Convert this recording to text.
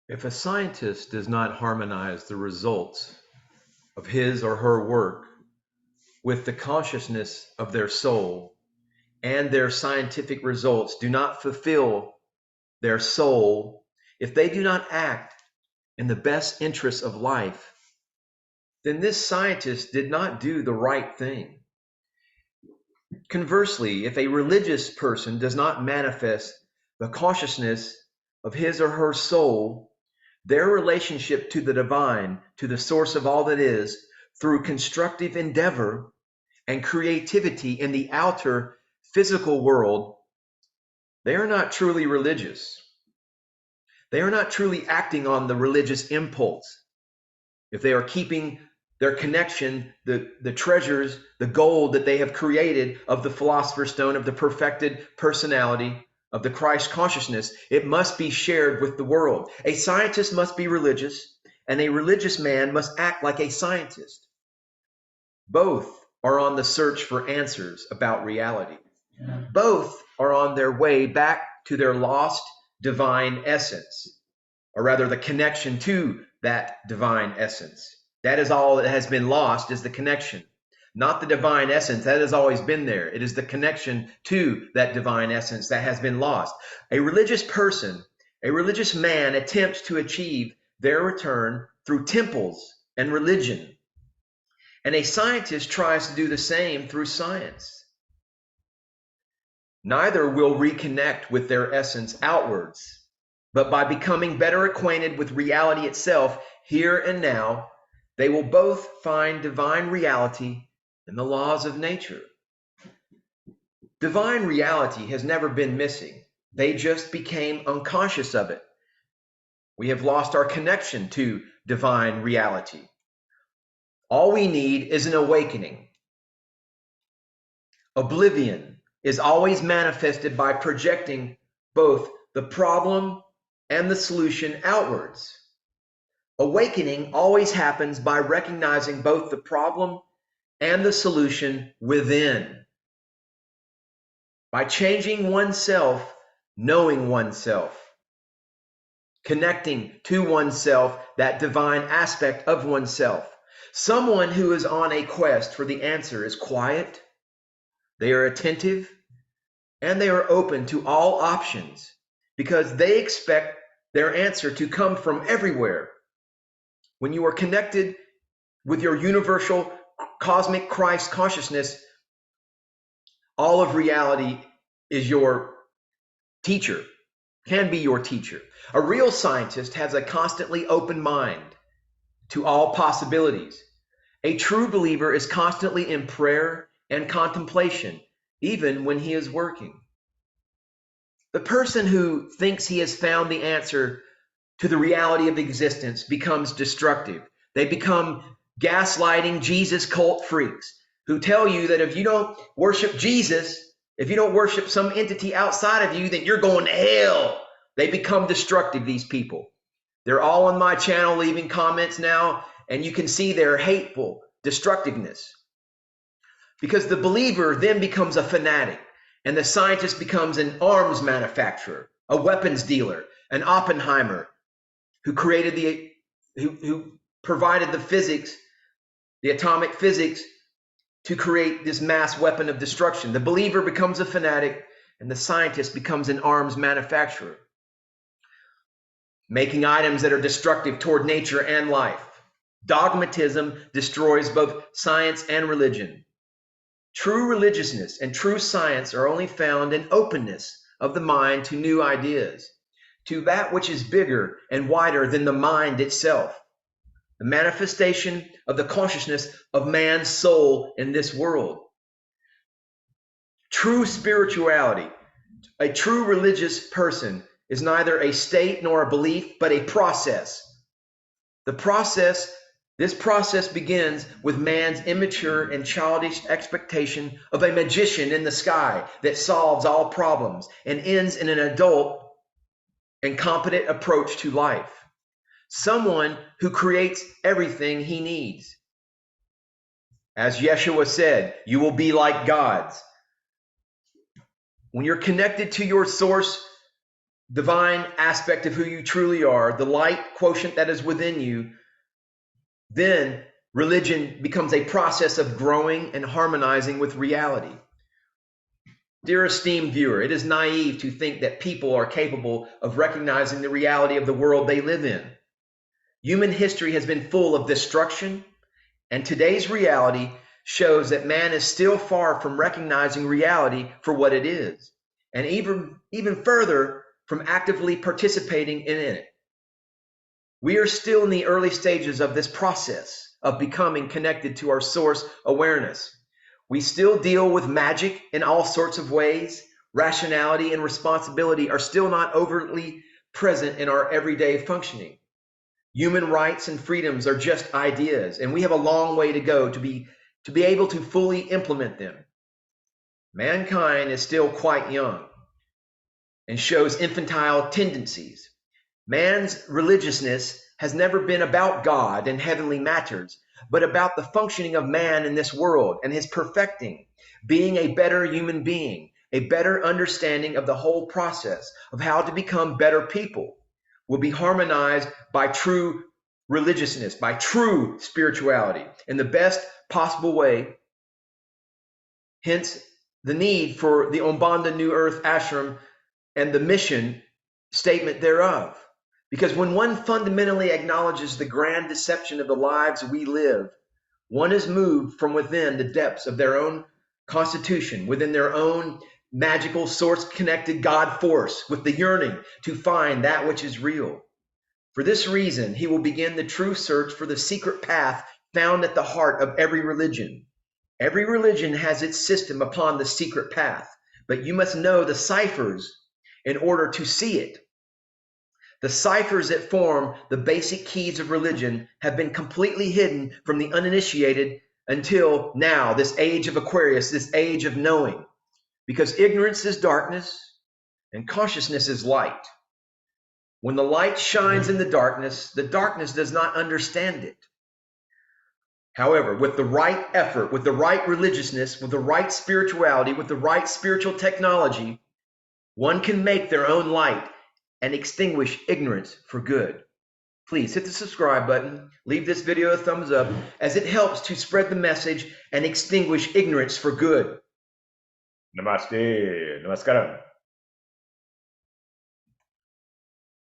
If a scientist does not harmonize the results of his or her work with the consciousness of their soul, and their scientific results do not fulfill their soul, if they do not act in the best interests of life, then this scientist did not do the right thing. Conversely, if a religious person does not manifest the consciousness of his or her soul, their relationship to the divine, to the source of all that is, through constructive endeavor and creativity in the outer physical world, they are not truly religious. They are not truly acting on the religious impulse. If they are keeping their connection, the treasures, the gold that they have created of the philosopher's stone, of the perfected personality, of the Christ consciousness, it must be shared with the world. A scientist must be religious, and a religious man must act like a scientist. Both are on the search for answers about reality. Both are on their way back to their lost divine essence, or rather the connection to that divine essence. That is all that has been lost, is the connection. Not the divine essence, that has always been there. It is the connection to that divine essence that has been lost. A religious person, a religious man attempts to achieve their return through temples and religion. And a scientist tries to do the same through science. Neither will reconnect with their essence outwards, but by becoming better acquainted with reality itself here and now, they will both find divine reality in the laws of nature. Divine reality has never been missing. They just became unconscious of it. We have lost our connection to divine reality. All we need is an awakening. Oblivion is always manifested by projecting both the problem and the solution outwards. Awakening always happens by recognizing both the problem and the solution within. By changing oneself, knowing oneself, connecting to oneself, that divine aspect of oneself. Someone who is on a quest for the answer is quiet, they are attentive, and they are open to all options because they expect their answer to come from everywhere. When you are connected with your universal cosmic Christ consciousness, all of reality is your teacher, can be your teacher. A real scientist has a constantly open mind to all possibilities. A true believer is constantly in prayer and contemplation, even when he is working. The person who thinks he has found the answer to the reality of existence becomes destructive. They become gaslighting Jesus cult freaks who tell you that if you don't worship Jesus, if you don't worship some entity outside of you, then you're going to hell. They become destructive, these people. They're all on my channel leaving comments now, and you can see their hateful destructiveness. Because the believer then becomes a fanatic, and the scientist becomes an arms manufacturer, a weapons dealer, an Oppenheimer, who provided the physics, the atomic physics, to create this mass weapon of destruction. The believer becomes a fanatic, and the scientist becomes an arms manufacturer, making items that are destructive toward nature and life. Dogmatism destroys both science and religion. True religiousness and true science are only found in openness of the mind to new ideas, to that which is bigger and wider than the mind itself, the manifestation of the consciousness of man's soul in this world. True spirituality, a true religious person, is neither a state nor a belief, but a process. This process begins with man's immature and childish expectation of a magician in the sky that solves all problems and ends in an adult and competent approach to life. Someone who creates everything he needs. As Yeshua said, you will be like gods. When you're connected to your source, divine aspect of who you truly are, the light quotient that is within you, then religion becomes a process of growing and harmonizing with reality. Dear esteemed viewer, it is naive to think that people are capable of recognizing the reality of the world they live in. Human history has been full of destruction, and today's reality shows that man is still far from recognizing reality for what it is, and even further from actively participating in it. We are still in the early stages of this process of becoming connected to our source awareness. We still deal with magic in all sorts of ways. Rationality and responsibility are still not overtly present in our everyday functioning. Human rights and freedoms are just ideas, and we have a long way to go to be able to fully implement them. Mankind is still quite young and shows infantile tendencies. Man's religiousness has never been about God and heavenly matters, but about the functioning of man in this world and his perfecting, being a better human being, a better understanding of the whole process of how to become better people will be harmonized by true religiousness, by true spirituality in the best possible way. Hence, the need for the Umbanda New Earth Ashram and the mission statement thereof. Because when one fundamentally acknowledges the grand deception of the lives we live, one is moved from within the depths of their own constitution, within their own magical source-connected God force, with the yearning to find that which is real. For this reason, he will begin the true search for the secret path found at the heart of every religion. Every religion has its system upon the secret path, but you must know the ciphers in order to see it. The ciphers that form the basic keys of religion have been completely hidden from the uninitiated until now, this age of Aquarius, this age of knowing, because ignorance is darkness and consciousness is light. When the light shines in the darkness does not understand it. However, with the right effort, with the right religiousness, with the right spirituality, with the right spiritual technology, one can make their own light and extinguish ignorance for good. Please hit the subscribe button, leave this video a thumbs up, as it helps to spread the message and extinguish ignorance for good. Namaste. Namaskaram.